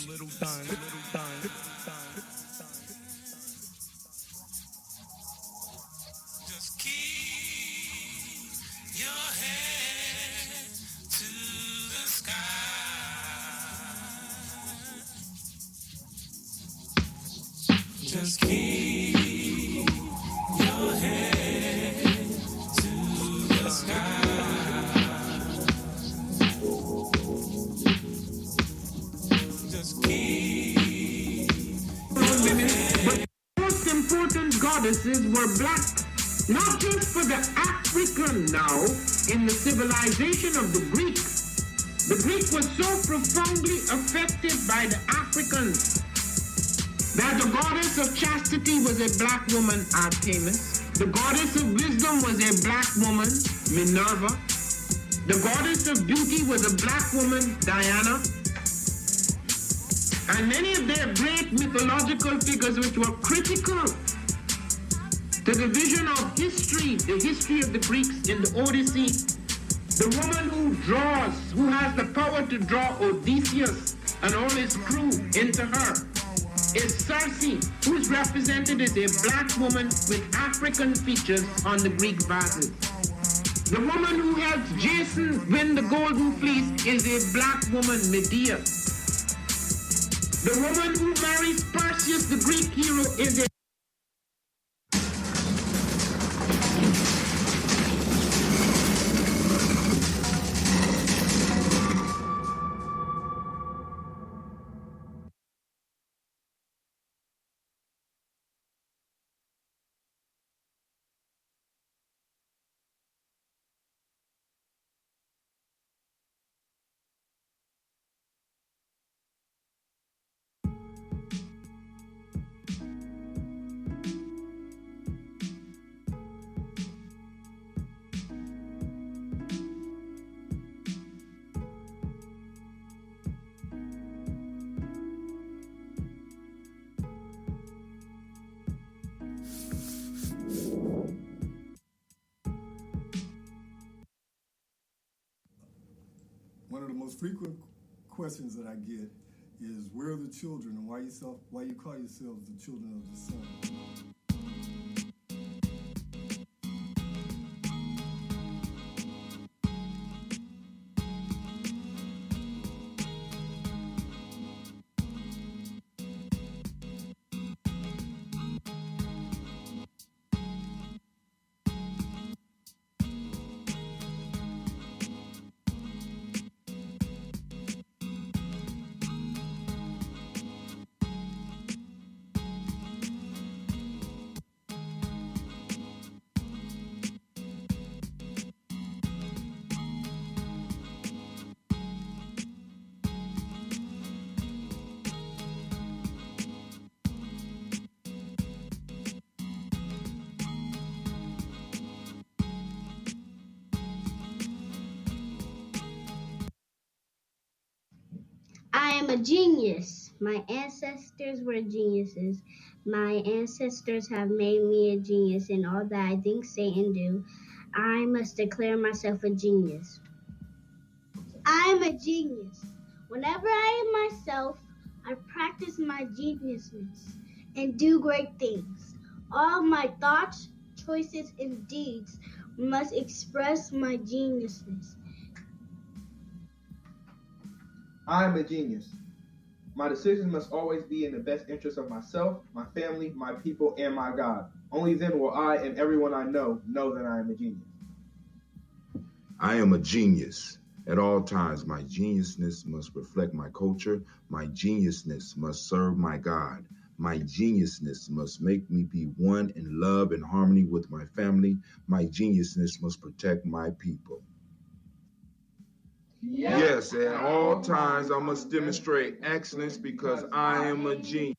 Just keep your head to the sky. Just keep your head to the sky. Just keep your head. Most important goddesses were black, not just for the African now in the civilization of the Greek. The Greek was so profoundly affected by the Africans that the goddess of chastity was a black woman, Artemis. The goddess of wisdom was a black woman, Minerva. The goddess of beauty was a black woman, Diana. And many of their great mythological figures which were critical to the vision of history, the history of the Greeks in the Odyssey, the woman who draws, who has the power to draw Odysseus and all his crew into her, is Circe, who is represented as a black woman with African features on the Greek vases. The woman who helps Jason win the Golden Fleece is a black woman, Medea. The woman who marries Perseus, the Greek hero, is a One of the most frequent questions that I get is, where are the children, and why you call yourselves the children of the sun? I am a genius. My ancestors were geniuses. My ancestors have made me a genius in all that I think, say, and do. I must declare myself a genius. I am a genius. Whenever I am myself, I practice my geniusness and do great things. All my thoughts, choices, and deeds must express my geniusness. I am a genius. My decisions must always be in the best interest of myself, my family, my people, and my God. Only then will I and everyone I know that I am a genius. I am a genius. At all times, my geniusness must reflect my culture. My geniusness must serve my God. My geniusness must make me be one in love and harmony with my family. My geniusness must protect my people. Yes, at all times I must demonstrate excellence because I am a genius.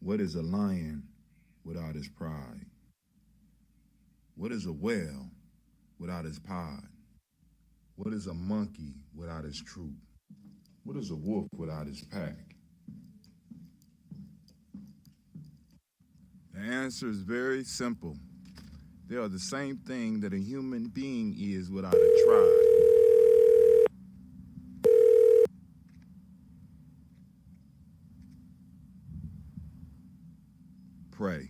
What is a lion without his pride? What is a whale without his pod? What is a monkey without his troop? What is a wolf without his pack? The answer is very simple. They are the same thing that a human being is without a tribe. Pray.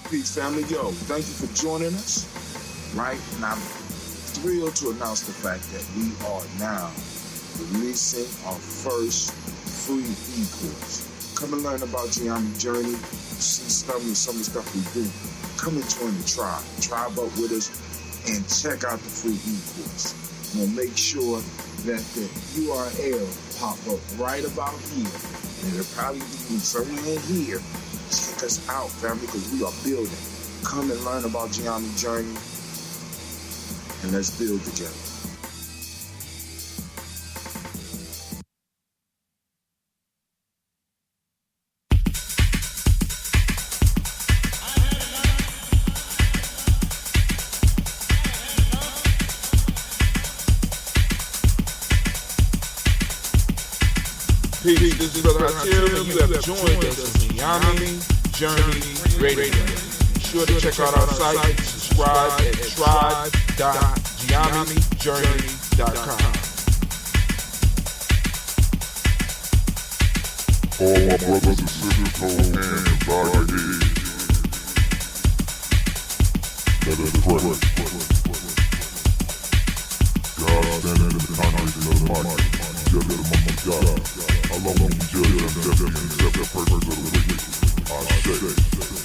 Peace, family. Yo, thank you for joining us. Right? And I'm thrilled to announce the fact that we are now releasing our first free e-course. Come and learn about Gye-Nyame journey, see some of the stuff we do. Come and join the tribe. Tribe up with us and check out the free e-course. I'm gonna make sure that the URL pop up right about here. And it'll probably be somewhere in here. Check us out, family, because we are building. Come and learn about Gye-Nyame journey, and let's build together. Peace, this is Brother Hatil, and you have joined us on Gye-Nyame Journey Radio. Be sure to check out our site and subscribe at tribe.gyenamejourney.com. All my brothers and sisters, hold hands and bow your heads. Let us pray. God standing in the concrete of the mighty, judge among the gods. Allah will be judged and accept the purpose of the wicked. I say,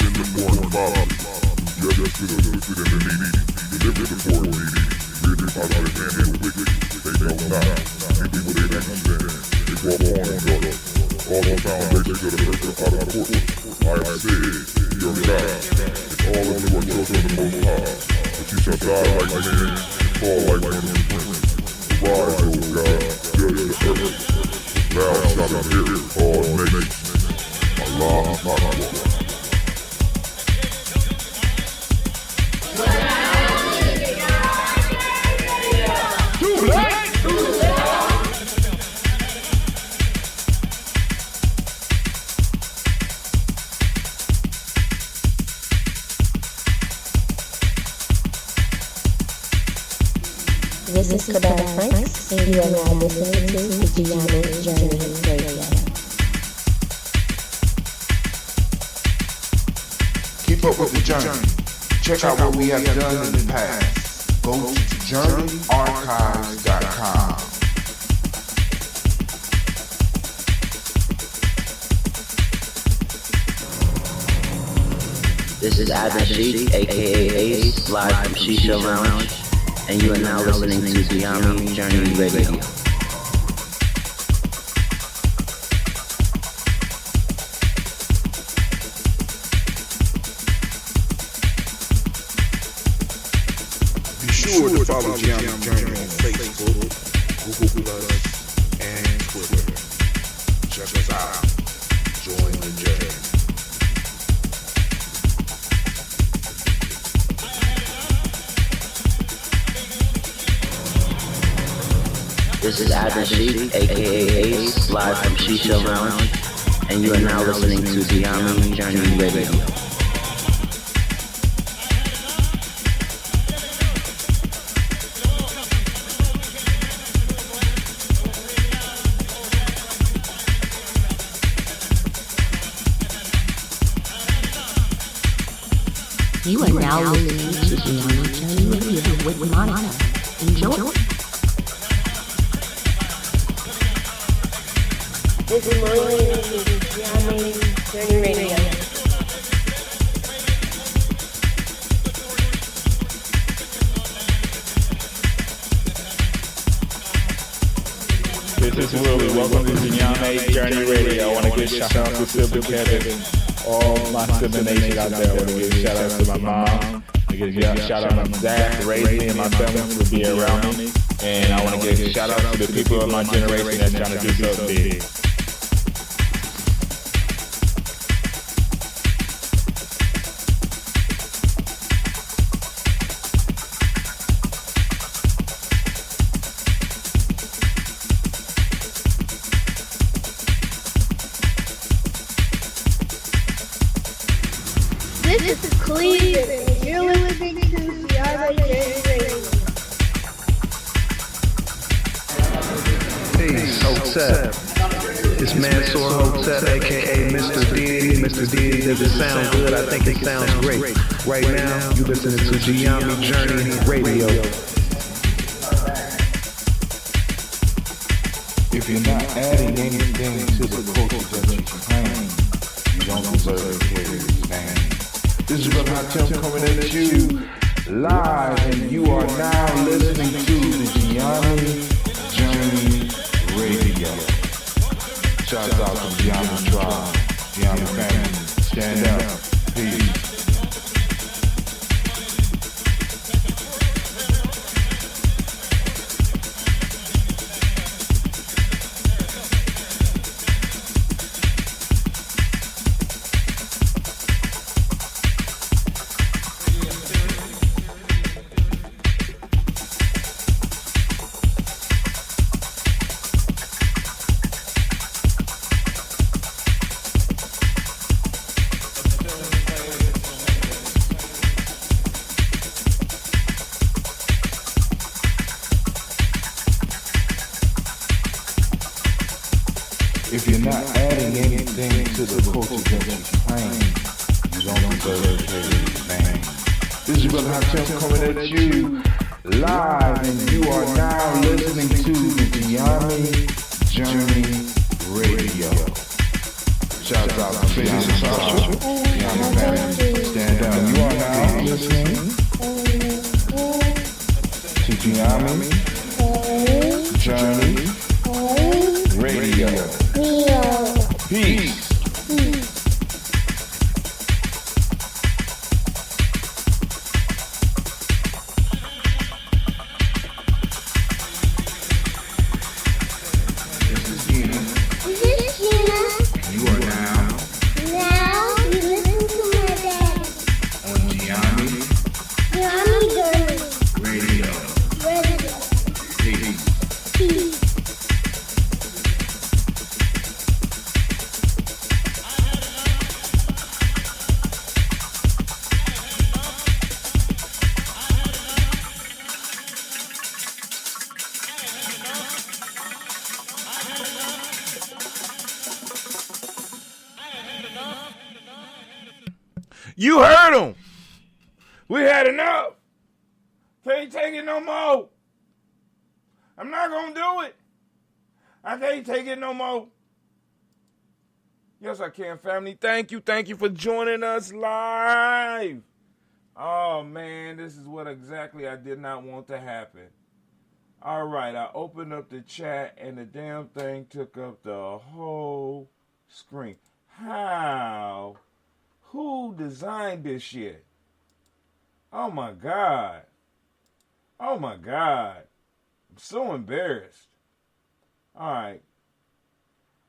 in the morning, Father, you judge us to the wicked and the needy, deliver the poor and needy, rid them out of the hand of the wicked. They know not, they do what they understand. They walk on and go. All the foundations of the earth are out of court. I have said, your God, and all of you are children of the Most High, but you shall die like men and fall like one of the princes. Rise, O God, judge the earth. Thou shalt inherit all nations. Allah Akbar. This is Kadar Franks, and you are now listening to the Gye-Nyame Journey Radio. Keep up with the journey. Check out what we have done in the past. Go to journeyarchives.com. This is Adam Sheik, aka Ace, live from Shisha Lounge, and you are now listening to Gye-Nyame Journey Radio. Be sure to follow Gye-Nyame Journey on Facebook, Google Plus, and Twitter. Check us out. Join the journey. This is Adam Sheik, aka Ace, live from Shisha Lounge, and you are now listening to Gye-Nyame Journey Radio. You are now listening to Gye-Nyame Journey Radio with Monica. Enjoy. Good morning, this is Gye-Nyame Journey Radio. This is Willie. Welcome to Gye-Nyame Journey Radio. I want to give shout out to Sibling Kevin, all my sibling nation out there. I want to give shout out to my mom. I give shout out to my dad for raising me and my family for being around me. And I want to give shout out to the people of my generation that's trying to do something big. This is Cleveland, and you're listening to Gye-Nyame Radio. Peace, Hotep. It's Mansour Hotep, aka Mr. Deity. Mr. Deity, does it sound good? I think it sounds great. Right now, you listening to Gye-Nyame Journey Radio. If you're not adding anything to the culture that you claim, you don't deserve to carry this name. This is Brother Hatem coming at you live, and you are now listening to the Gye-Nyame Journey Radio. Shouts out to Gye-Nyame Tribe, Gye-Nyame family. Stand up. Peace. If you're not adding anything to the culture that you claim, you don't deserve to carry this name. This is Brother Hatem coming at you live, and you are now listening to the Gye-Nyame Journey Radio. Shouts out to Gye-Nyame Tribe, Gye-Nyame family. Stand up. You are now listening to Gye-Nyame Journey Radio. Peace. This is Gina. You are now you listen to my dad. on Gye-Nyame Gye-Nyame Radio. Peace. Peace. You heard him. We had enough. Can't take it no more. I'm not going to do it. I can't take it no more. Yes, I can, family. Thank you. Thank you for joining us live. Oh, man, this is what exactly I did not want to happen. All right, I opened up the chat, and the damn thing took up the whole screen. How? Who designed this shit? Oh, my God. Oh, my God. I'm so embarrassed. All right.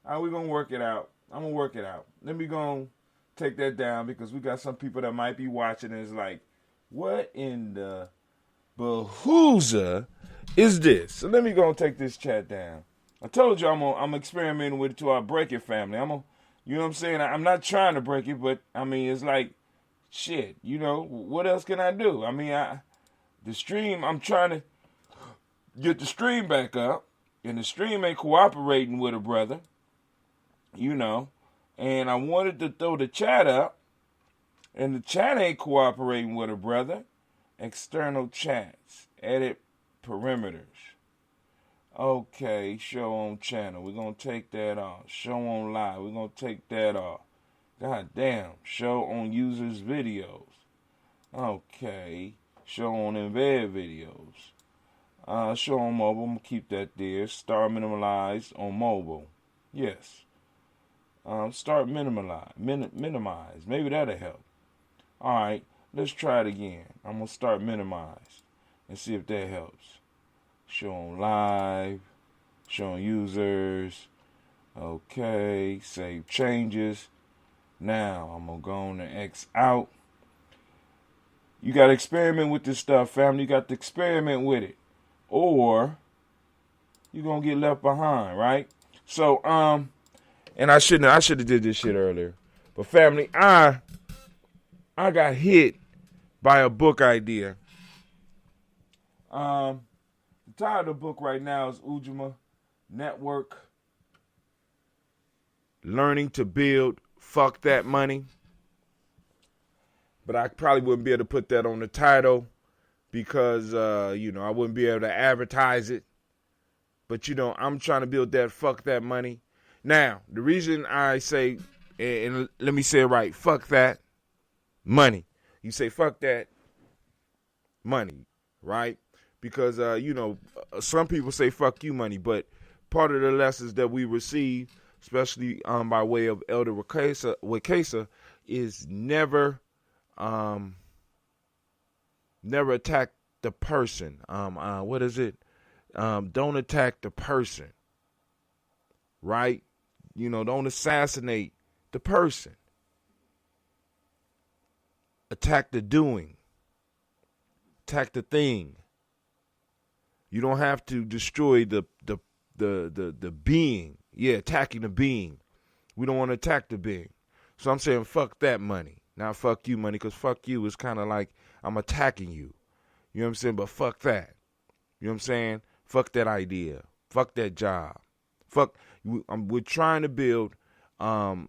We're going to work it out. I'm going to work it out. Let me go and take that down because we got some people that might be watching and it's like, what in the behooza is this? So let me go and take this chat down. I told you I'm experimenting with it till I break it, family. You know what I'm saying? I'm not trying to break it, but, I mean, it's like, shit, you know, what else can I do? I mean, the stream, I'm trying to get the stream back up, and the stream ain't cooperating with a brother, you know, and I wanted to throw the chat up, and the chat ain't cooperating with a brother. External chats, edit perimeters. Okay, show on channel. We're going to take that off. Show on live. We're going to take that off. God damn. Show on users videos. Okay. Show on embed videos. Show on mobile. I'm going to keep that there. Start minimalized on mobile. Yes. Start minimize. Maybe that'll help. All right. Let's try it again. I'm going to start minimize and see if that helps. Show on live. Show on users. Okay. Save changes. Now I'm going to go on and X out. You got to experiment with this stuff, family. You got to experiment with it. Or you're going to get left behind, right? So, and I should have did this shit earlier. But family, I got hit by a book idea. The title of the book right now is Gye-Nyame Network Learning to Build Fuck That Money. But I probably wouldn't be able to put that on the title because, I wouldn't be able to advertise it. But, I'm trying to build that fuck that money. Now, the reason I say, and let me say it right, fuck that money. You say fuck that money, right? Because, some people say fuck you money, but part of the lessons that we receive, especially by way of Elder Wakesa, is never attack the person. What is it? Don't attack the person, right? Don't assassinate the person. Attack the doing. Attack the thing. You don't have to destroy the being. Yeah, attacking the being. We don't want to attack the being. So I'm saying fuck that money. Not fuck you money, because fuck you is kind of like I'm attacking you. You know what I'm saying? But fuck that. You know what I'm saying? Fuck that idea. Fuck that job. We're trying to build, I'm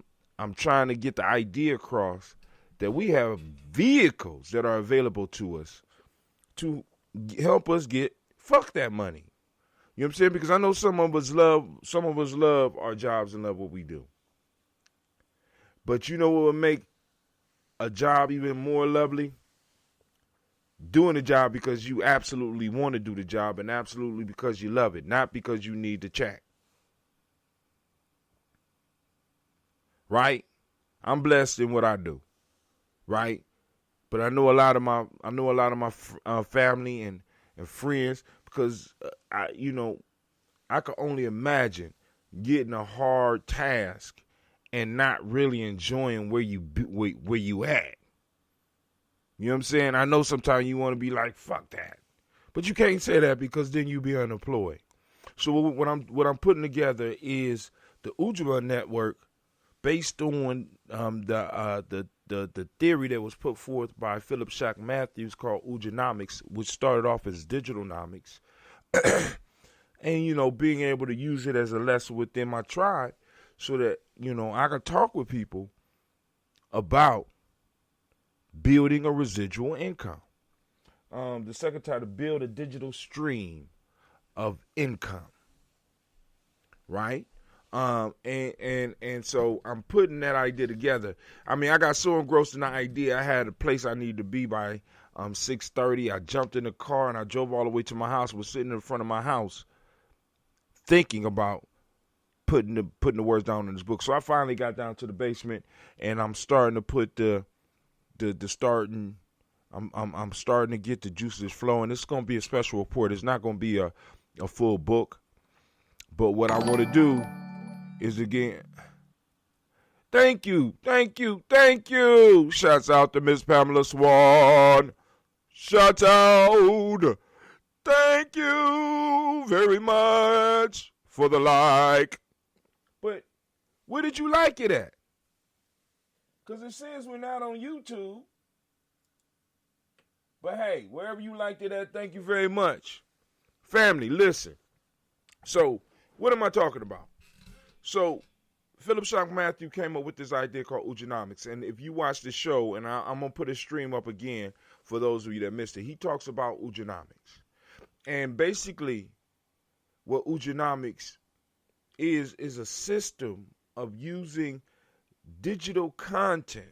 trying to get the idea across that we have vehicles that are available to us to help us get fuck that money. You know what I'm saying? Because I know some of us love our jobs and love what we do. But you know what would make a job even more lovely? Doing the job because you absolutely want to do the job and absolutely because you love it, not because you need the check. Right? I'm blessed in what I do. Right? But I know a lot of my family and friends, because I can only imagine getting a hard task and not really enjoying where you at. You know what I'm saying? I know sometimes you want to be like, fuck that. But you can't say that because then you be unemployed. So what I'm putting together is the Gye-Nyame Network based on the theory that was put forth by Philip Shack Matthews called Gye-Nomics, which started off as digitalnomics. And, being able to use it as a lesson within my tribe so that, I can talk with people about building a residual income. The second title, build a digital stream of income. Right? And so I'm putting that idea together. I mean, I got so engrossed in the idea. I had a place I needed to be by 6:30. I jumped in the car and I drove all the way to my house. Was sitting in front of my house thinking about putting the words down in this book. So I finally got down to the basement and I'm starting to put the starting. I'm starting to get the juices flowing. It's going to be a special report. It's not going to be a full book. But what I want to do is, again, thank you. Shouts out to Miss Pamela Swan. Shouts out. Thank you very much for the like. But where did you like it at? Because it says we're not on YouTube. But hey, wherever you liked it at, thank you very much. Family, listen. So, what am I talking about? So, Philip Shack Matthew came up with this idea called Gye-Nomics. And if you watch the show, and I'm going to put his stream up again for those of you that missed it, he talks about Gye-Nomics. And basically, what Gye-Nomics is a system of using digital content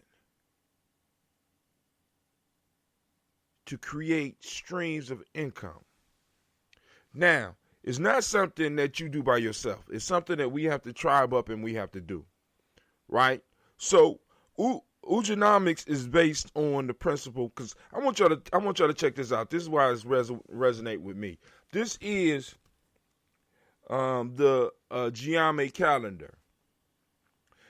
to create streams of income. Now, it's not something that you do by yourself. It's something that we have to tribe up and we have to do, right? So, Gye-Nyame is based on the principle, because I want y'all to check this out. This is why it's resonate with me. This is the Gye-Nyame calendar.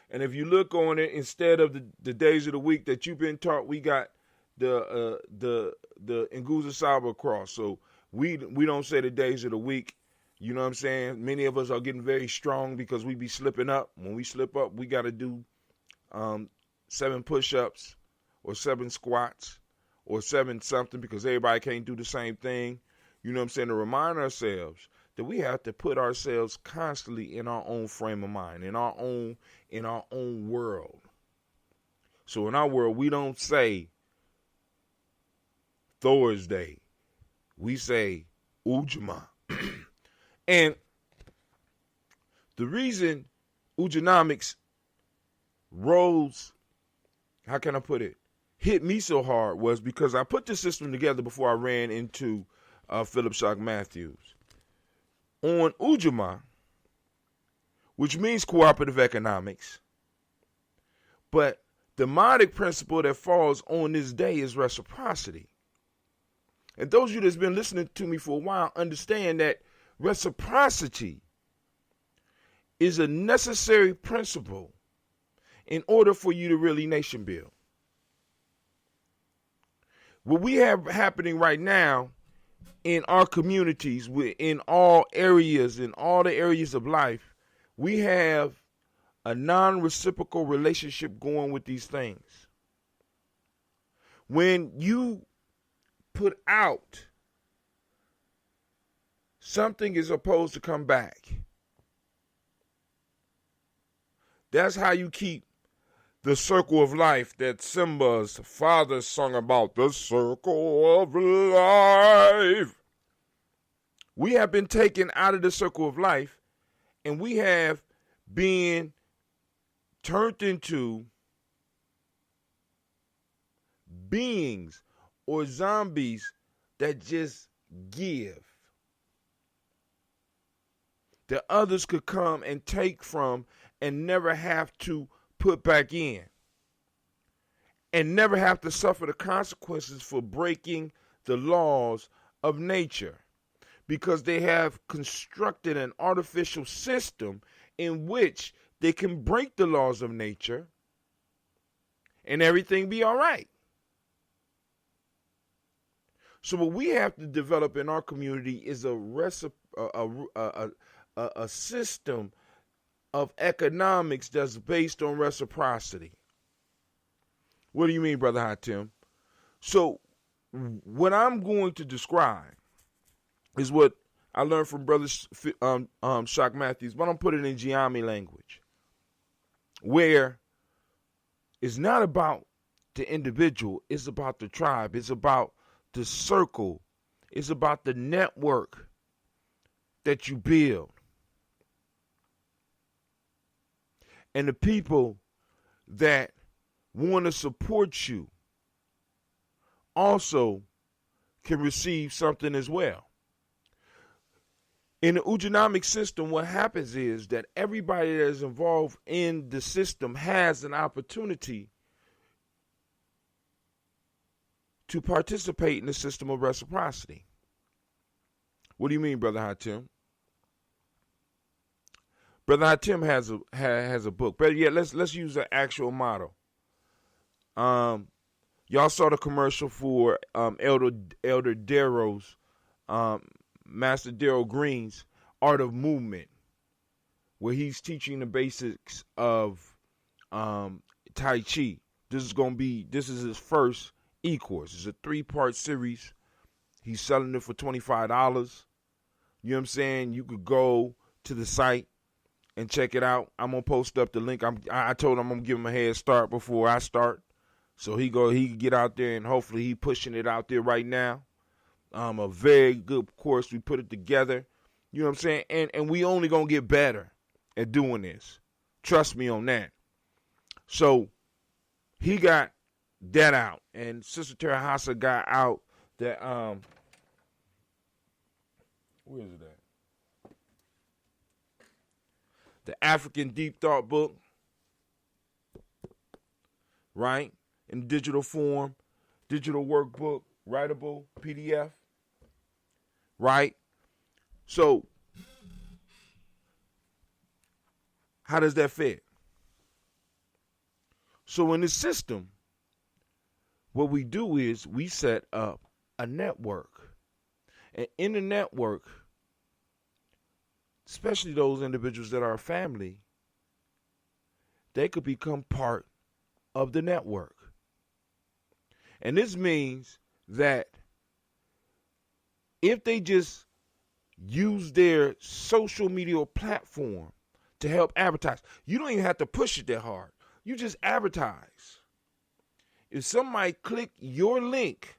And if you look on it, instead of the days of the week that you've been taught, we got the Nguza Saba cross. So we don't say the days of the week. You know what I'm saying? Many of us are getting very strong because we be slipping up. When we slip up, we got to do 7 push-ups or 7 squats or 7 something, because everybody can't do the same thing. You know what I'm saying? To remind ourselves that we have to put ourselves constantly in our own frame of mind, in our own world. So in our world, we don't say Thursday. We say Ujima. And the reason Gye-Nyame rose, how can I put it, hit me so hard was because I put this system together before I ran into Philip Shock Matthews. On Ujima, which means cooperative economics, but the modic principle that falls on this day is reciprocity. And those of you that's been listening to me for a while understand that reciprocity is a necessary principle in order for you to really nation build. What we have happening right now in our communities, in all areas, in all the areas of life, we have a non-reciprocal relationship going with these things. When you put out, something is supposed to come back. That's how you keep the circle of life that Simba's father sung about, the circle of life. We have been taken out of the circle of life, and we have been turned into beings or zombies that just give, that others could come and take from and never have to put back in, and never have to suffer the consequences for breaking the laws of nature, because they have constructed an artificial system in which they can break the laws of nature and everything be all right. So what we have to develop in our community is a system of economics that's based on reciprocity. What do you mean, Brother Hatim? So what I'm going to describe is what I learned from Brother Shock Matthews, but I'm putting it in Gye-Nyame language, where it's not about the individual, it's about the tribe, it's about the circle, it's about the network that you build. And the people that want to support you also can receive something as well. In the Gye-Nyame system, what happens is that everybody that is involved in the system has an opportunity to participate in the system of reciprocity. What do you mean, Brother Hatim? Brother Hatim has a book. Better yet, let's use an actual model. Y'all saw the commercial for Elder Darrow's, Master Darrow Green's Art of Movement, where he's teaching the basics of Tai Chi. This is his first e-course. It's a 3-part series. He's selling it for $25. You know what I'm saying? You could go to the site and check it out. I'm gonna post up the link. I told him I'm gonna give him a head start before I start, so he can get out there, and hopefully he pushing it out there right now. A very good course. We put it together. You know what I'm saying? And we only gonna get better at doing this. Trust me on that. So he got that out, and Sister Terahasa got out that where is it at? The African Deep Thought book, right? In digital form, digital workbook, writable, PDF, right? So how does that fit? So in the system, what we do is we set up a network. And in the network, especially those individuals that are family, they could become part of the network. And this means that if they just use their social media platform to help advertise, you don't even have to push it that hard. You just advertise. If somebody click your link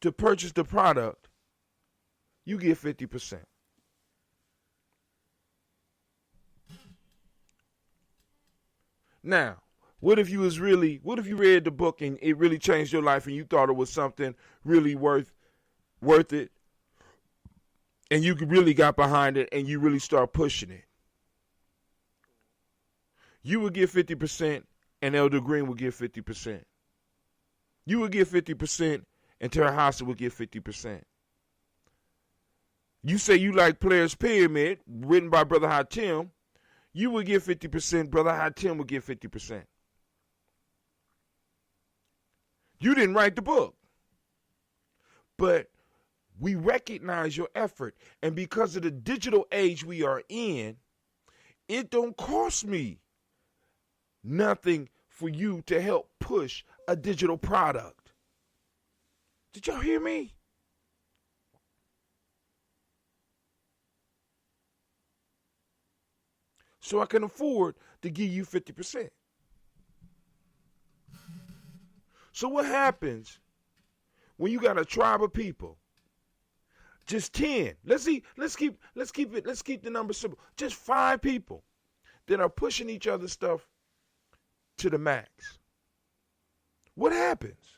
to purchase the product, you get 50%. Now, what if you read the book and it really changed your life and you thought it was something really worth it, and you really got behind it and you really start pushing it? You would get 50% and Elder Green would get 50%. You would get 50% and Terahasa would get 50%. You say you like Players Pyramid, written by Brother Hatim, you would get 50%, Brother Hatim would get 50%. You didn't write the book. But we recognize your effort. And because of the digital age we are in, it don't cost me nothing for you to help push a digital product. Did y'all hear me? So I can afford to give you 50%. So what happens when you got a tribe of people? Just 10. Let's keep the number simple. Just 5 people that are pushing each other's stuff to the max. What happens?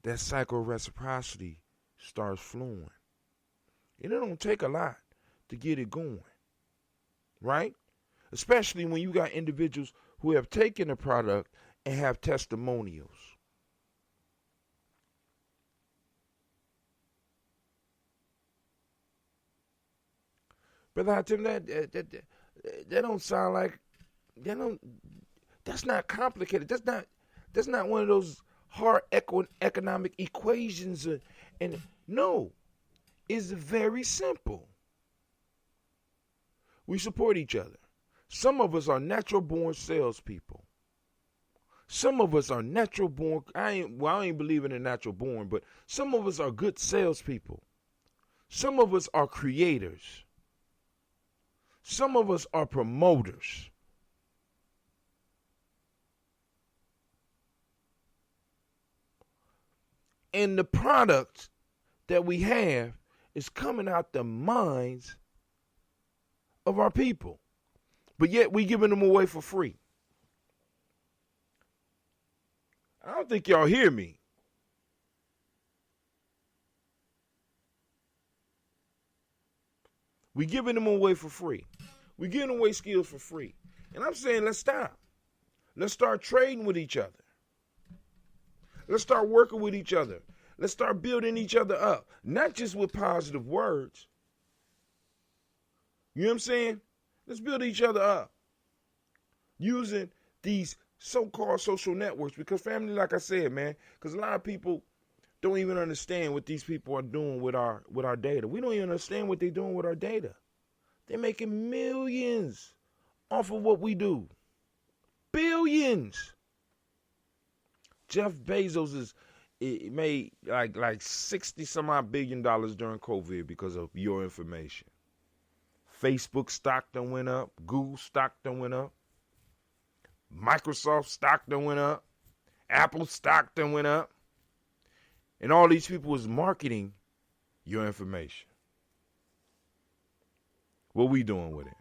That cycle of reciprocity starts flowing. And it don't take a lot to get it going, right? Especially when you got individuals who have taken a product and have testimonials. Brother Hatim, that don't sound like, that's not complicated. That's not one of those hard economic equations. And no, it's very simple. We support each other. Some of us are natural born salespeople. Some of us are natural born. I ain't believing in natural born, but some of us are good salespeople. Some of us are creators. Some of us are promoters. And the product that we have is coming out the minds of our people. But yet we giving them away for free. I don't think y'all hear me. We giving them away for free. We giving away skills for free. And I'm saying let's stop. Let's start trading with each other. Let's start working with each other. Let's start building each other up. Not just with positive words. You know what I'm saying? Let's build each other up. Using these so-called social networks. Because family, like I said, man, because a lot of people don't even understand what these people are doing with our data. We don't even understand what they're doing with our data. They're making millions off of what we do. Billions. Jeff Bezos made like 60 some odd $billion during COVID because of your information. Facebook stock done went up. Google stock done went up. Microsoft stock done went up. Apple stock done went up. And all these people was marketing your information. What we doing with it?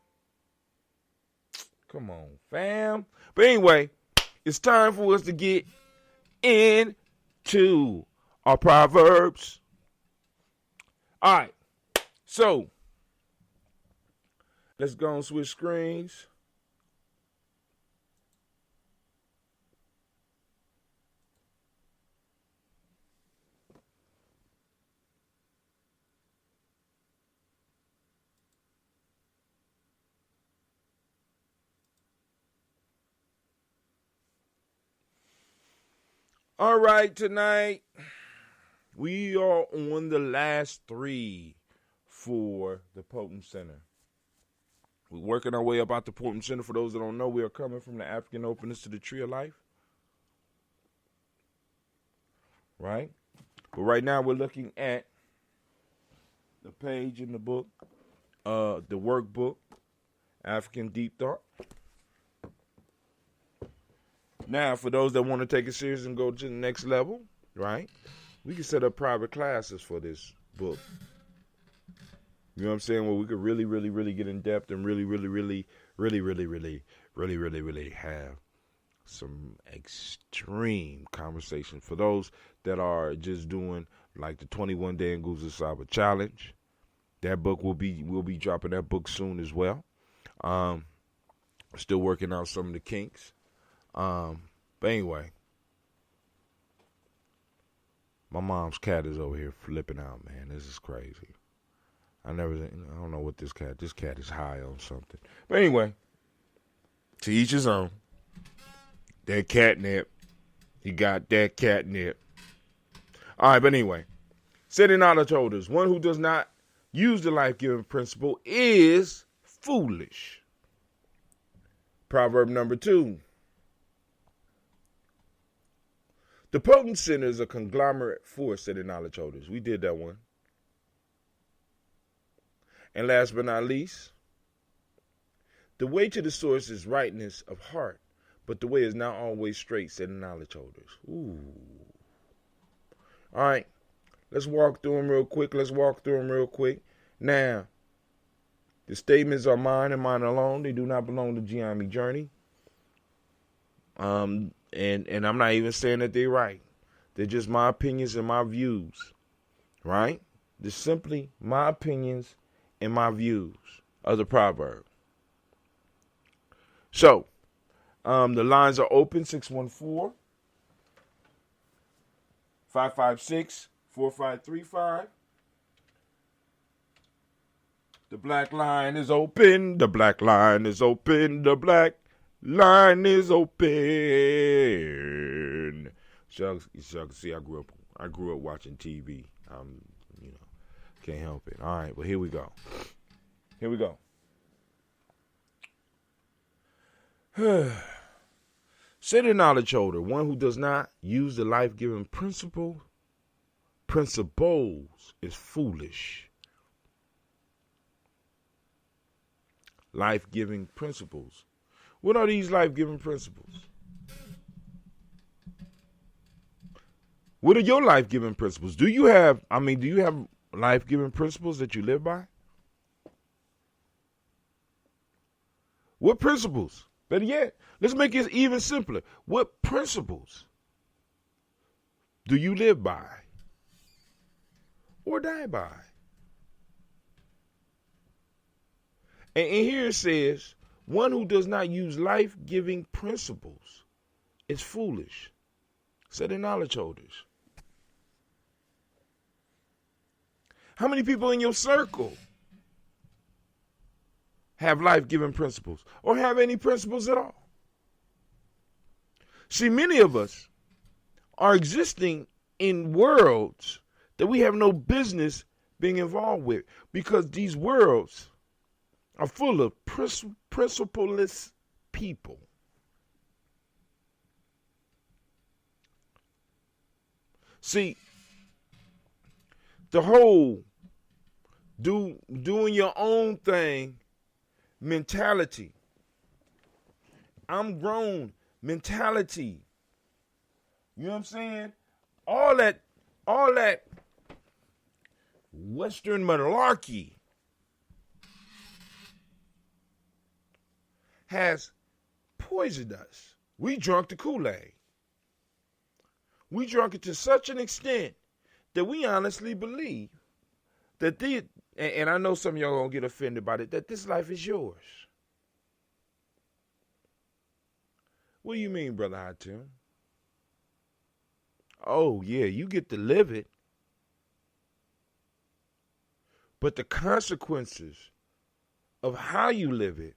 Come on, fam. But anyway, it's time for us to get into our Proverbs. All right. So, let's go and switch screens. All right, tonight we are on the last 3 for the Potent Center. We're working our way up out the Potent Center. For those that don't know, we are coming from the African openness to the Tree of Life. Right? But right now we're looking at the page in the book, the workbook, African Deep Thought. Now, for those that want to take it serious and go to the next level, right, we can set up private classes for this book. You know what I'm saying? Where we could really, really, really get in depth and really have some extreme conversation. For those that are just doing like the 21 Day in Nguzo Saba Challenge, that book we'll be dropping that book soon as well. Still working out some of the kinks. But anyway, my mom's cat is over here flipping out, man. This is crazy. I don't know what this cat is high on something. But anyway, to each his own. That catnip. He got that catnip. All right, but anyway, setting knowledge holders. One who does not use the life-giving principle is foolish. Proverb number 2. The Potent Center is a conglomerate force of the knowledge holders. We did that one. And last but not least, the way to the source is rightness of heart, but the way is not always straight, said the knowledge holders. Ooh. All right, let's walk through them real quick. Now, the statements are mine and mine alone. They do not belong to Gye-Nyame Journey. And I'm not even saying that they're right. They're just my opinions and my views, right? They're simply my opinions and my views of the proverb. So, the lines are open, 614-556-4535. The black line is open. The black line is open. The black line is open. So you can see I grew up watching TV. Can't help it. All right, but here we go. Said a knowledge holder, one who does not use the life-giving principles is foolish. Life-giving principles. What are these life-giving principles? What are your life-giving principles? Do you have life-giving principles that you live by? What principles? Better yet, let's make it even simpler. What principles do you live by or die by? And here it says, one who does not use life-giving principles is foolish, said the knowledge holders. How many people in your circle have life-giving principles or have any principles at all? See, many of us are existing in worlds that we have no business being involved with because these worlds are full of principleless people. See, the whole doing your own thing mentality, I'm grown mentality, you know what I'm saying? All that Western monarchy has poisoned us. We drunk the Kool-Aid. We drunk it to such an extent that we honestly believe that and I know some of y'all gonna get offended by it, that this life is yours. What do you mean, Brother Hatim? Oh, yeah, you get to live it. But the consequences of how you live it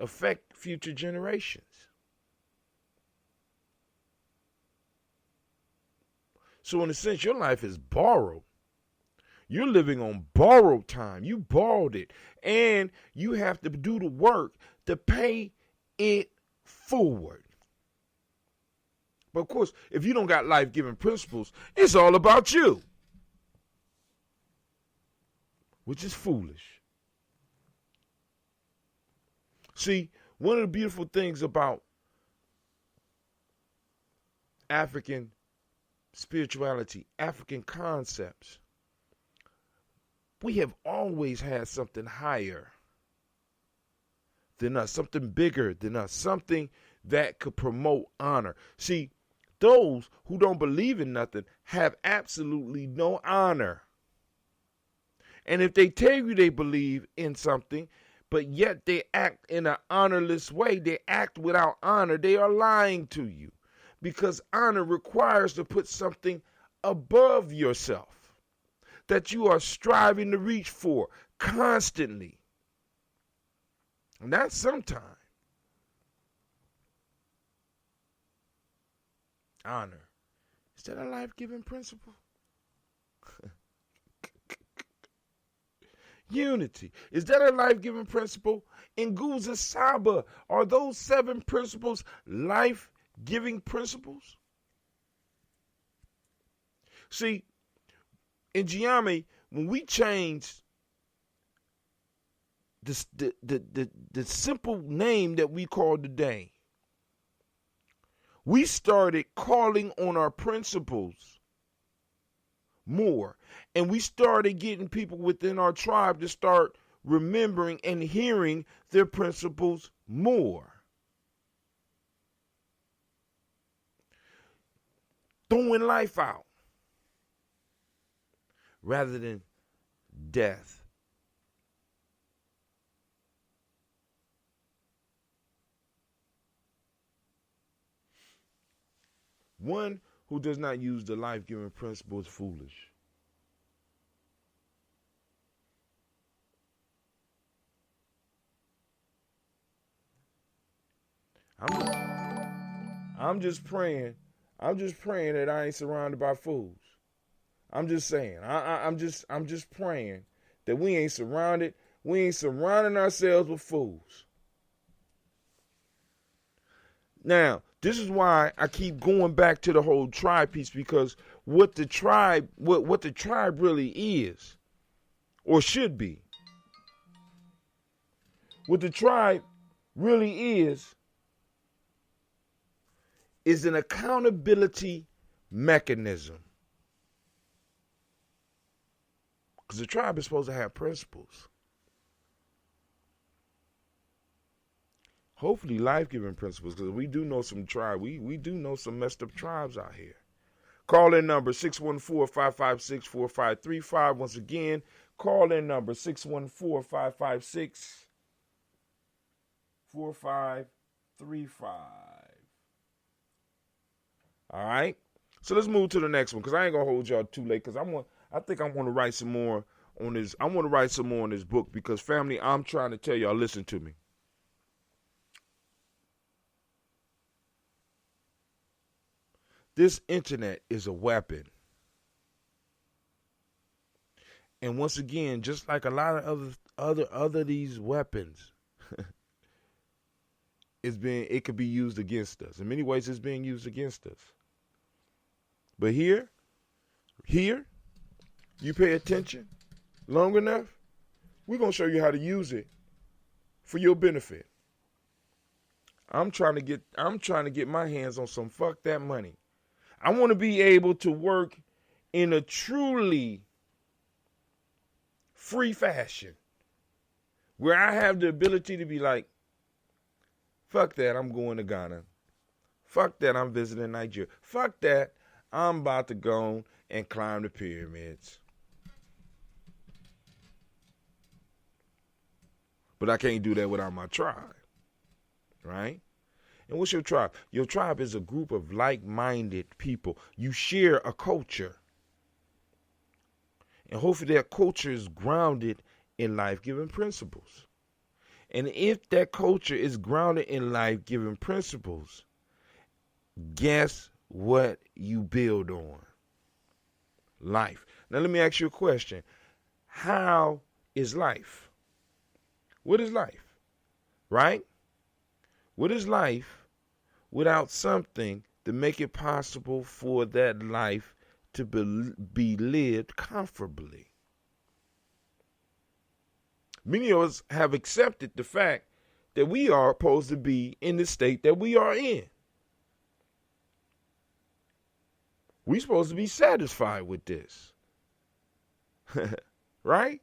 affect future generations. So in a sense, your life is borrowed. You're living on borrowed time. You borrowed it. And you have to do the work to pay it forward. But of course, if you don't got life-giving principles, it's all about you. Which is foolish. See, one of the beautiful things about African spirituality, African concepts, we have always had something higher than us, something bigger than us, something that could promote honor. See, those who don't believe in nothing have absolutely no honor. And if they tell you they believe in something, but yet they act in an honorless way, they act without honor, they are lying to you. Because honor requires to put something above yourself that you are striving to reach for constantly. And that's sometime. Honor. Is that a life-giving principle? Unity. Is that a life-giving principle? In Nguza Saba, are those 7 principles life-giving principles? See, in Gye-Nyame, when we changed the simple name that we call today, we started calling on our principles more. And we started getting people within our tribe to start remembering and hearing their principles more. Throwing life out rather than death. One who does not use the life-giving principle is foolish. I'm just praying. I'm just praying that I ain't surrounded by fools. I'm just saying. I'm just praying that we ain't surrounding ourselves with fools. Now, this is why I keep going back to the whole tribe piece, because what the tribe really is, or should be, what the tribe really is an accountability mechanism. Because the tribe is supposed to have principles. Hopefully life-giving principles, because we do know some tribe. We do know some messed up tribes out here. Call-in number 614-556-4535. Once again, call-in number 614-556-4535. All right? So let's move to the next one, because I ain't going to hold y'all too late, because I think I want to write some more on this. I want to write some more on this book, because, family, I'm trying to tell y'all, listen to me. This internet is a weapon. And once again, just like a lot of other these weapons, it could be used against us. In many ways, it's being used against us. But here, you pay attention long enough, we're going to show you how to use it for your benefit. I'm trying to get my hands on some fuck that money. I want to be able to work in a truly free fashion, where I have the ability to be like, fuck that, I'm going to Ghana. Fuck that, I'm visiting Nigeria. Fuck that, I'm about to go and climb the pyramids. But I can't do that without my tribe, right? And what's your tribe? Your tribe is a group of like-minded people. You share a culture. And hopefully that culture is grounded in life-giving principles. And if that culture is grounded in life-giving principles, guess what you build on? Life. Now let me ask you a question. How is life? What is life? Right? What is life without something to make it possible for that life to be lived comfortably? Many of us have accepted the fact that we are supposed to be in the state that we are in. We're supposed to be satisfied with this. Right?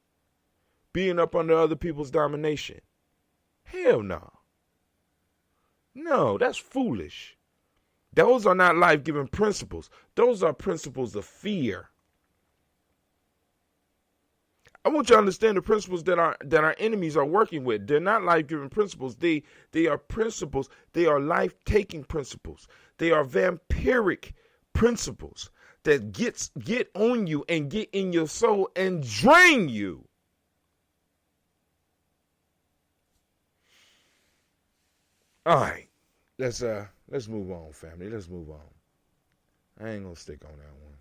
Being up under other people's domination. Hell no. No, that's foolish. Those are not life-giving principles. Those are principles of fear. I want you to understand the principles that our enemies are working with. They're not life-giving principles. They are principles. They are life-taking principles. They are vampiric principles that get on you and get in your soul and drain you. All right, let's move on, family. Let's move on. I ain't gonna stick on that one.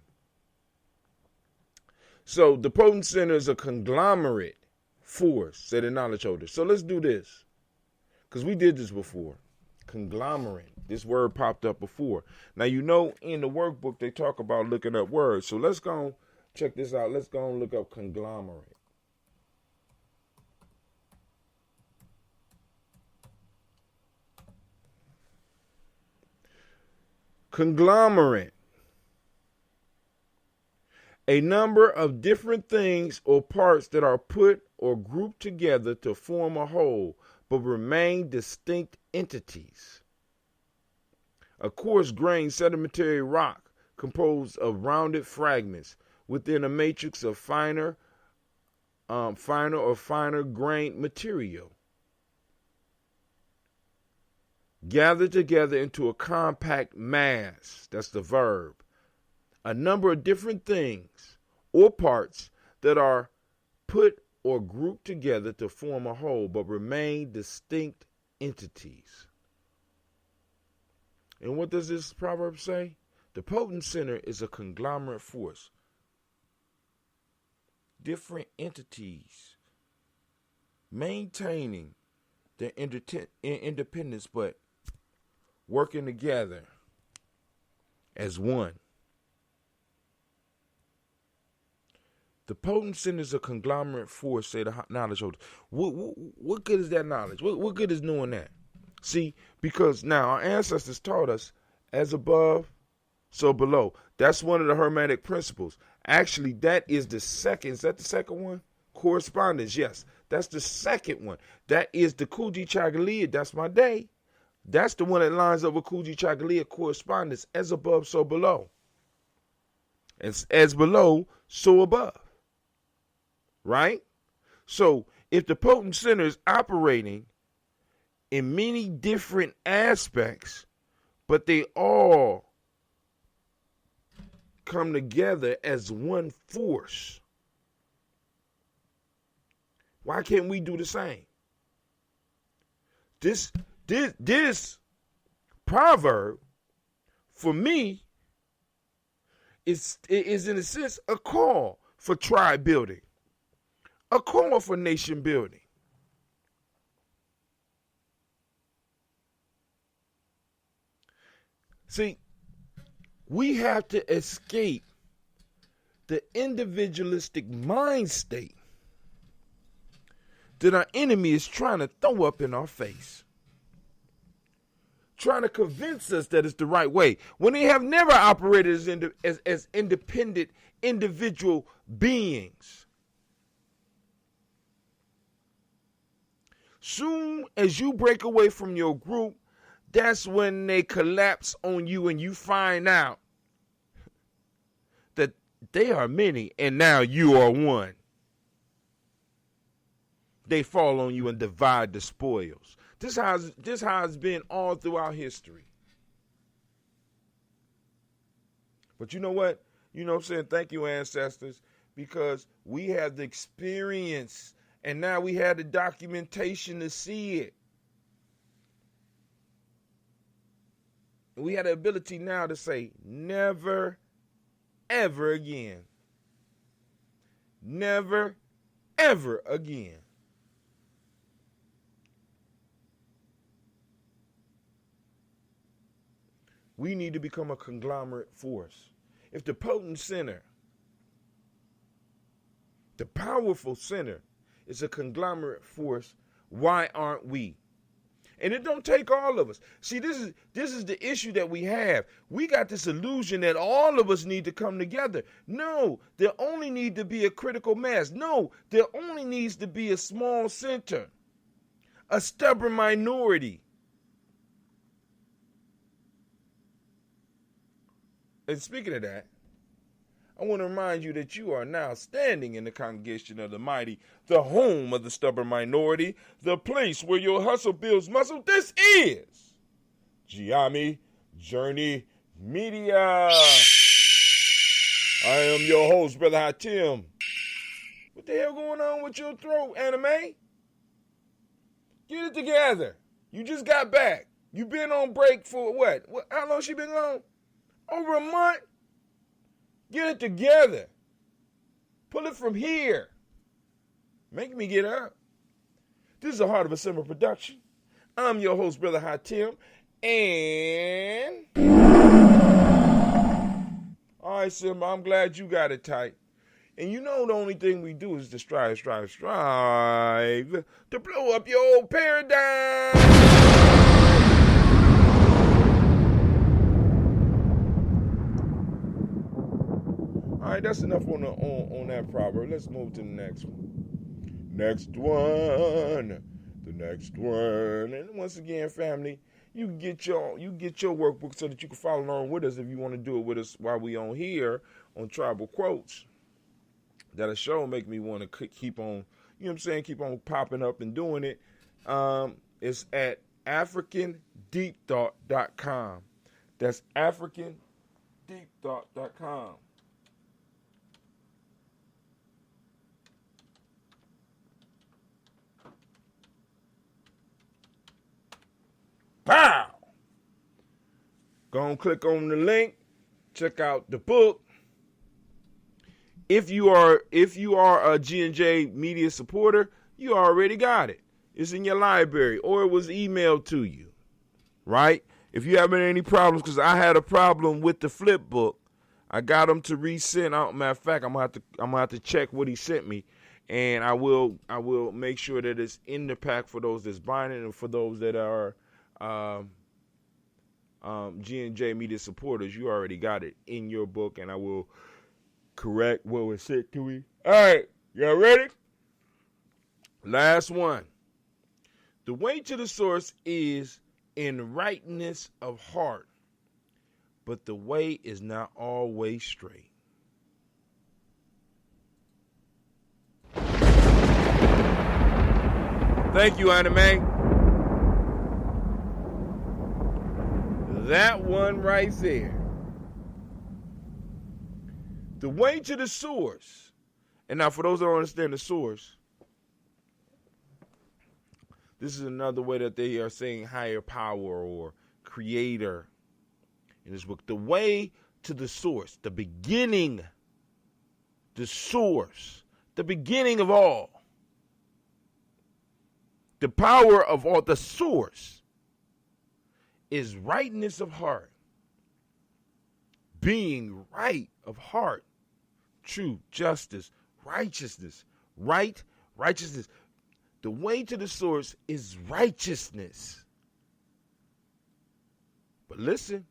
So the potent center is a conglomerate force, said the knowledge holder. So let's do this, because we did this before. Conglomerate. This word popped up before. Now, you know, in the workbook they talk about looking up words. So let's go check this out. Let's go and look up conglomerate. Conglomerate. A number of different things or parts that are put or grouped together to form a whole, but remain distinct entities. A coarse-grained sedimentary rock composed of rounded fragments within a matrix of finer grained material, gathered together into a compact mass. That's the verb. A number of different things or parts that are put or grouped together to form a whole, but remain distinct entities. And what does this proverb say? The potent center is a conglomerate force. Different entities maintaining their independence, but working together as one. The potent center is a conglomerate force, say the knowledge holder. What good is that knowledge? What good is knowing that? See, because now our ancestors taught us as above, so below. That's one of the Hermetic principles. Actually, that is the second. Is that the second one? Correspondence, yes. That's the second one. That is the Kuji Chagaliya. That's my day. That's the one that lines up with Kuji Chagaliya, correspondence. As above, so below. As below, so above. Right? So, if the potent center is operating in many different aspects, but they all come together as one force, why can't we do the same? This proverb, for me, is in a sense a call for tribe building, a call for nation building. See, we have to escape the individualistic mind state that our enemy is trying to throw up in our face. trying to convince us that it's the right way when they have never operated as independent individual beings. Soon as you break away from your group, that's when they collapse on you and you find out that they are many and now you are one. They fall on you and divide the spoils. This how it's been all throughout history. But you know what? You know what I'm saying? Thank you, ancestors, because we have the experience and now we have the documentation to see it. And we have the ability now to say, never, ever again. Never, ever again. We need to become a conglomerate force. If the potent center, the powerful center, is a conglomerate force, why aren't we? And it don't take all of us. See, this is the issue that we have. We got this illusion that all of us need to come together. No, there only need to be a critical mass. No, there only needs to be a small center, a stubborn minority. And speaking of that, I want to remind you that you are now standing in the congregation of the mighty, the home of the stubborn minority, the place where your hustle builds muscle. This is Gye-Nyame Journey Media. I am your host, Brother Hatim. What the hell going on with your throat, Anime? Get it together. You just got back. You been on break for what? How long she been gone? Over a month? Get it together. Pull it from here. Make me get up. This is a Heart of a Simmer production. I'm your host, Brother Hatim. And all right, Simba, I'm glad you got it tight. And you know the only thing we do is to strive to blow up your old paradigm. All right, that's enough on that proverb. Let's move to the next one. The next one. And once again, family, you get your workbook so that you can follow along with us if you want to do it with us while we on here on Tribal Quotes. That'll sure make me want to keep on, you know what I'm saying, keep on popping up and doing it. It's at AfricanDeepThought.com. That's AfricanDeepThought.com. Pow! Go and click on the link. Check out the book. If you are a G&J media supporter, you already got it. It's in your library or it was emailed to you, right? If you having any problems, because I had a problem with the flip book, I got him to resend out. Matter of fact, I'm gonna have to check what he sent me, and I will make sure that it's in the pack for those that's buying it and for those that are G&J media supporters. You already got it in your book, and I will correct what was said to me. All right, y'all ready? Last one. The way to the source is in rightness of heart, but the way is not always straight. Thank you, Anime. That one right there. The way to the source. And now for those that don't understand the source, this is another way that they are saying higher power or creator in this book. The way to the source, the beginning, the source, the beginning of all, the power of all, the source is rightness of heart, being right of heart, truth, justice, righteousness, righteousness. The way to the source is righteousness. But listen,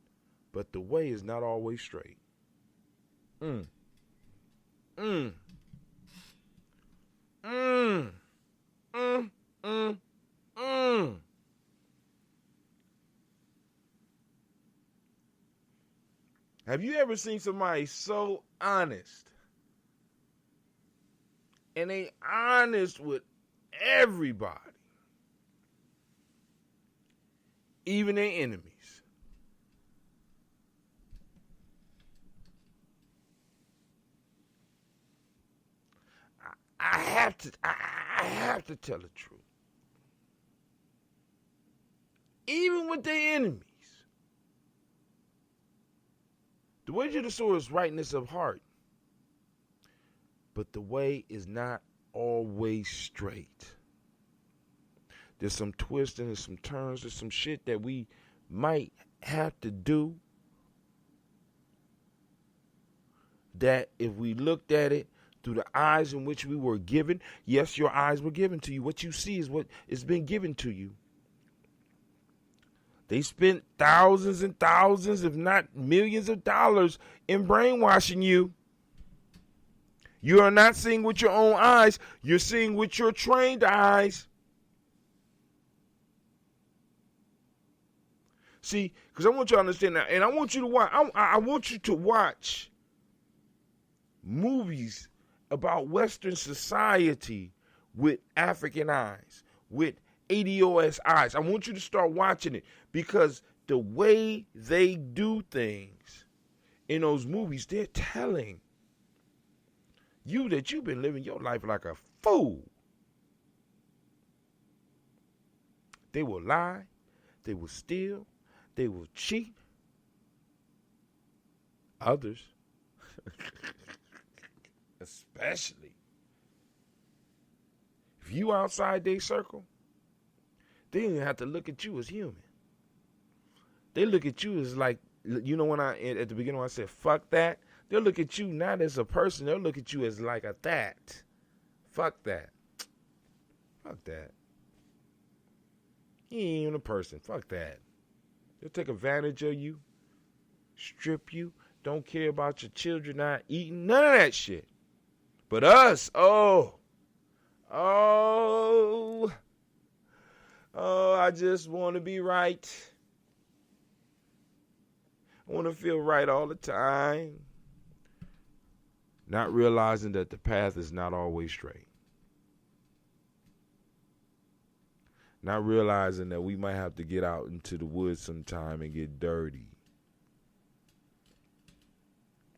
but the way is not always straight. Mm. Mm. Mm. Mm. Mm. Mm. Have you ever seen somebody so honest? And they honest with everybody. Even their enemies. I have to tell the truth. Even with their enemies. The way of the sword is rightness of heart. But the way is not always straight. There's some twists and there's some turns. There's some shit that we might have to do that if we looked at it through the eyes in which we were given, yes, your eyes were given to you. What you see is what has been given to you. They spent thousands and thousands, if not millions of dollars in brainwashing you. You are not seeing with your own eyes. You're seeing with your trained eyes. See, because I want you to understand that, and I want you to watch. I want you to watch movies about Western society with African eyes, with ADOS eyes. I want you to start watching it because the way they do things in those movies, they're telling you that you've been living your life like a fool. They will lie. They will steal. They will cheat. Others, especially, if you outside their circle, they don't even have to look at you as human. They look at you as like, you know, when at the beginning when I said, fuck that, they'll look at you not as a person. They'll look at you as like a that. Fuck that. Fuck that. He ain't even a person. Fuck that. They'll take advantage of you, strip you, don't care about your children not eating, none of that shit. But us, I just want to be right. I want to feel right all the time. Not realizing that the path is not always straight. Not realizing that we might have to get out into the woods sometime and get dirty.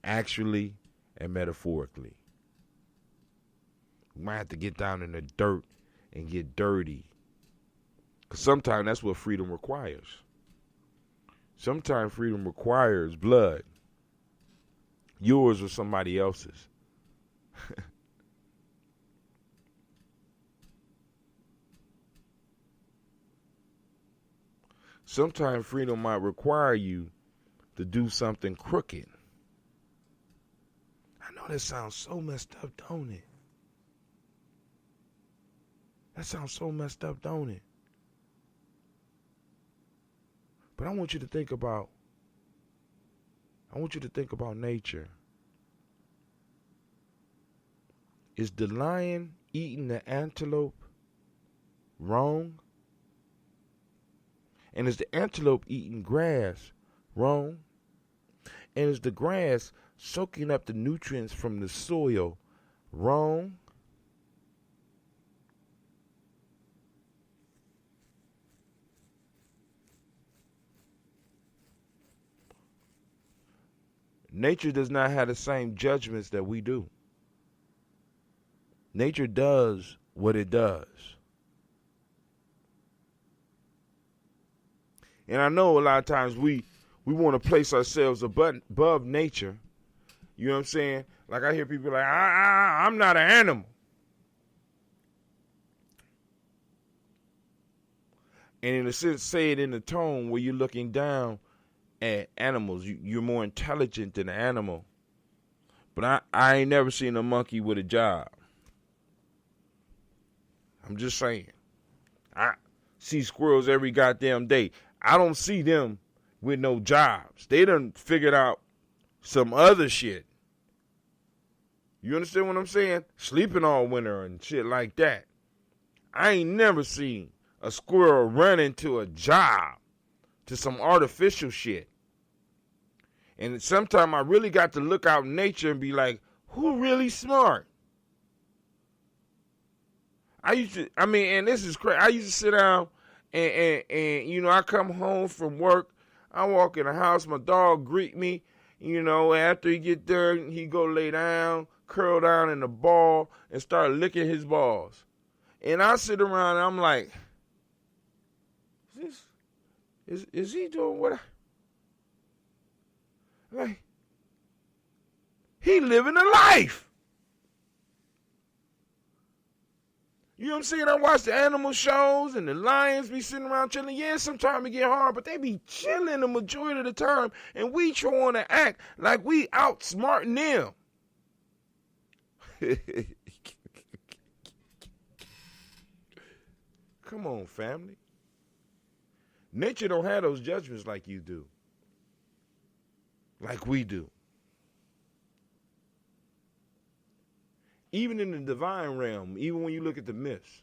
Actually and metaphorically. We might have to get down in the dirt and get dirty. Because sometimes that's what freedom requires. Sometimes freedom requires blood. Yours or somebody else's. Sometimes freedom might require you to do something crooked. I know that sounds so messed up, don't it? That sounds so messed up, don't it? But I want you to think about nature. Is the lion eating the antelope wrong? And is the antelope eating grass wrong? And is the grass soaking up the nutrients from the soil wrong? Nature does not have the same judgments that we do. Nature does what it does. And I know a lot of times we want to place ourselves above nature. You know what I'm saying? Like I hear people like, I'm not an animal. And in a sense, say it in a tone where you're looking down at animals. You're more intelligent than an animal. But I ain't never seen a monkey with a job. I'm just saying. I see squirrels every goddamn day. I don't see them with no jobs. They done figured out some other shit. You understand what I'm saying? Sleeping all winter and shit like that. I ain't never seen a squirrel run into a job to some artificial shit. And sometimes I really got to look out in nature and be like, who really smart? And this is crazy. I used to sit down and I come home from work. I walk in the house, my dog greet me. After he get there, he go lay down, curl down in the ball, and start licking his balls. And I sit around and I'm like, is he doing what he living a life. You know what I'm saying? I watch the animal shows and the lions be sitting around chilling. Yeah, sometimes it get hard, but they be chilling the majority of the time. And we trying to act like we outsmarting them. Come on, family. Nature don't have those judgments like you do. Like we do. Even in the divine realm, even when you look at the myths,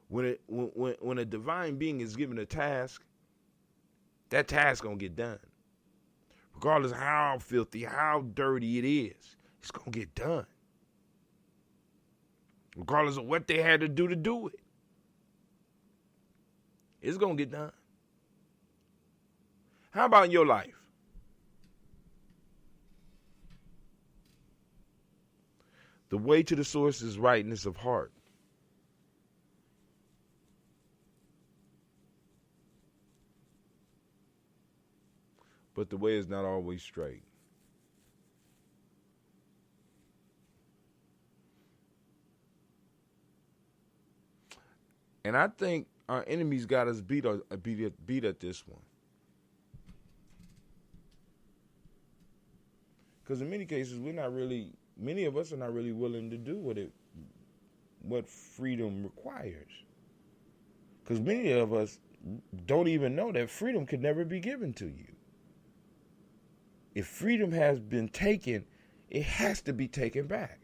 when a divine being is given a task, that task gonna get done. Regardless of how filthy, how dirty it is, it's gonna get done. Regardless of what they had to do it. It's gonna get done. How about in your life? The way to the source is rightness of heart. But the way is not always straight. And I think our enemies got us beat at this one. Because in many cases, many of us are not really willing to do what freedom requires. Because many of us don't even know that freedom could never be given to you. If freedom has been taken, it has to be taken back.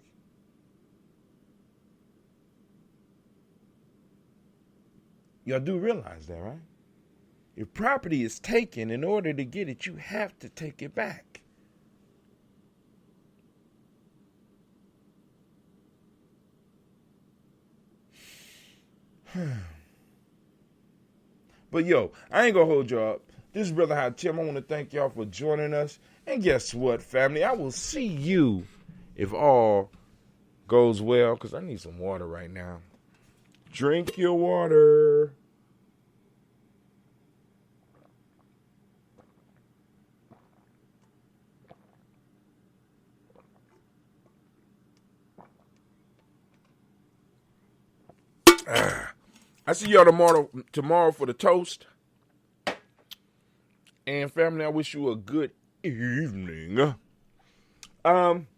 Y'all do realize that, right? If property is taken, in order to get it, you have to take it back. But yo, I ain't gonna hold y'all up. This is Brother Hot Tim. I want to thank y'all for joining us. And guess what, family? I will see you if all goes well, because I need some water right now. Drink your water. I see y'all tomorrow for the toast. And family, I wish you a good evening. I'm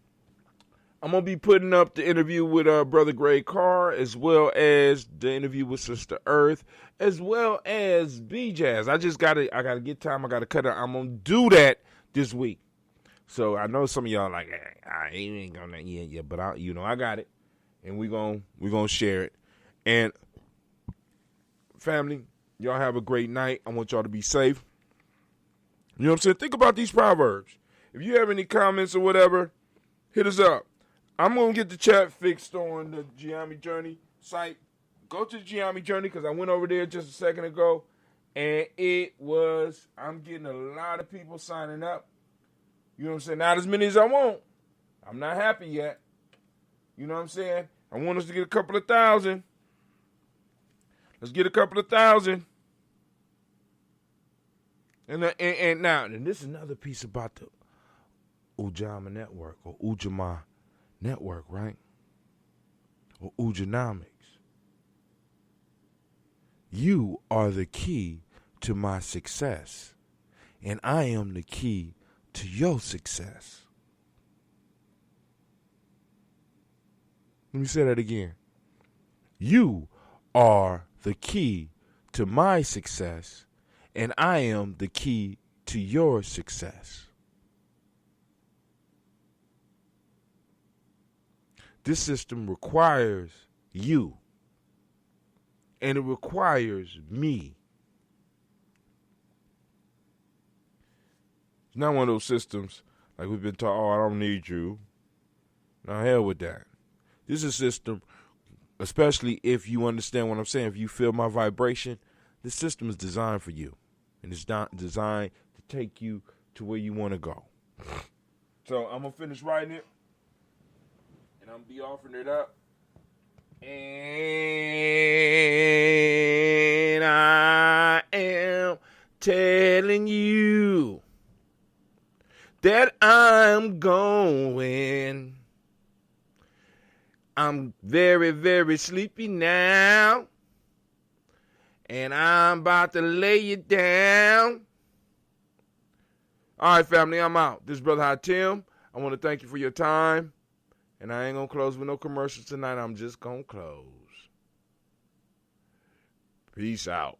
gonna be putting up the interview with Brother Gray Carr, as well as the interview with Sister Earth, as well as B-Jazz. I gotta get time. I gotta cut it. I'm gonna do that this week. So I know some of y'all like, I ain't gonna but I got it, and we gonna share it. And family, y'all have a great night. I want y'all to be safe. You know what I'm saying? Think about these proverbs. If you have any comments or whatever, hit us up. I'm going to get the chat fixed on the Gye-Nyame Journey site. Go to the Gye-Nyame Journey, because I went over there just a second ago, and I'm getting a lot of people signing up. You know what I'm saying? Not as many as I want. I'm not happy yet. You know what I'm saying? I want us to get a couple of thousand. Let's get a couple of thousand. And now, this is another piece about the Ujamaa Network, or Ujamaa Network, right? Or Ujanomics. You are the key to my success, and I am the key to your success. Let me say that again. You are the key to my success, And I am the key to your success. This system requires you. And it requires me. It's not one of those systems like we've been taught, oh, I don't need you. Now, hell with that. This is a system, especially if you understand what I'm saying, if you feel my vibration, this system is designed for you. And it's not designed to take you to where you want to go. So I'm going to finish writing it. And I'm going to be offering it up. And I am telling you that I'm going. I'm very, very sleepy now. And I'm about to lay you down. All right, family, I'm out. This is Brother High Tim. I want to thank you for your time. And I ain't going to close with no commercials tonight. I'm just going to close. Peace out.